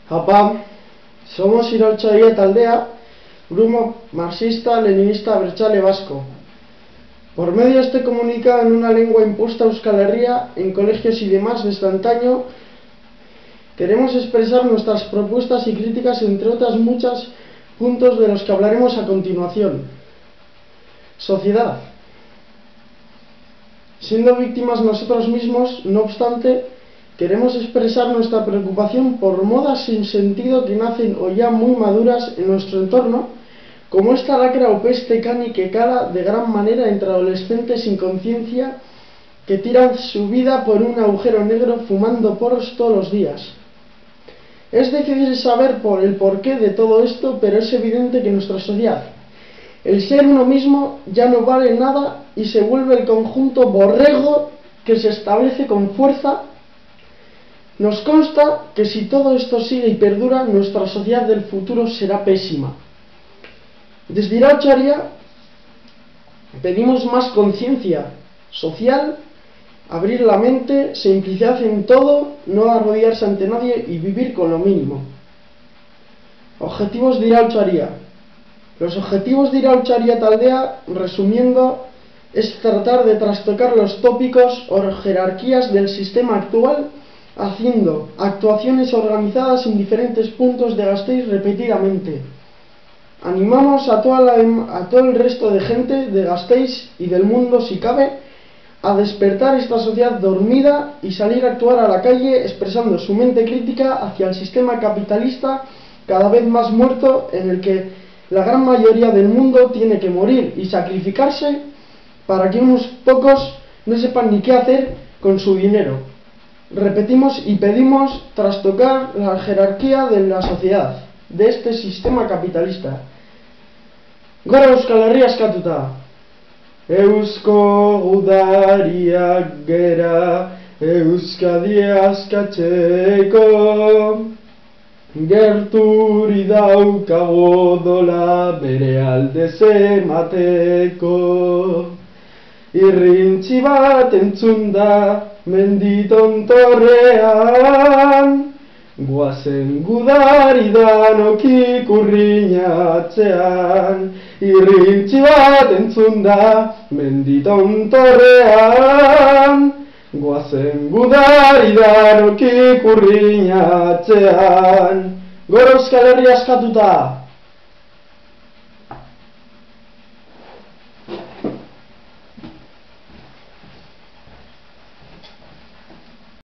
Apa, somos Iraultzaria Taldea, grupo marxista-leninista abertzale vasco. Por medio este comunica en una lengua impuesta a Euskal Herria, en colegios y demás desde antaño. Queremos expresar nuestras propuestas y críticas, entre otras muchas puntos de los que hablaremos a continuación. Sociedad. Siendo víctimas nosotros mismos, no obstante, queremos expresar nuestra preocupación por modas sin sentido que nacen o ya muy maduras en nuestro entorno, como esta lacra o peste cani que cala de gran manera entre adolescentes sin conciencia que tiran su vida por un agujero negro fumando porros todos los días. Es difícil saber el porqué de todo esto, pero es evidente que nuestra sociedad, el ser uno mismo, ya no vale nada y se vuelve el conjunto borrego que se establece con fuerza. Nos consta que si todo esto sigue y perdura, nuestra sociedad del futuro será pésima. Desde Iraultzaria pedimos más conciencia social, abrir la mente, simplicidad en todo, no arrodillarse ante nadie y vivir con lo mínimo. Objetivos de Iraultzaria. Los objetivos de Iraultzaria Taldea, resumiendo, es tratar de trastocar los tópicos o jerarquías del sistema actual, haciendo actuaciones organizadas en diferentes puntos de Gasteiz repetidamente. Animamos a todo el resto de gente de Gasteiz y del mundo, si cabe, a despertar esta sociedad dormida y salir a actuar a la calle expresando su mente crítica hacia el sistema capitalista cada vez más muerto, en el que la gran mayoría del mundo tiene que morir y sacrificarse para que unos pocos no sepan ni qué hacer con su dinero. Repetimos y pedimos trastocar la jerarquía de la sociedad, de este sistema capitalista. Gora Euskal Herria eskatuta! Eusko gudariak gera, Euskadi askatzeko, gerturi daukago dola bere aldez emateko. Irrintzi bat entzun da mendi tontorrean, goazen gudari danok ikurriñatzean. Irrintzi bat entzun da mendi tontorrean, goazen gudari danok ikurriñatzean. Gora Euskal Herria askatuta!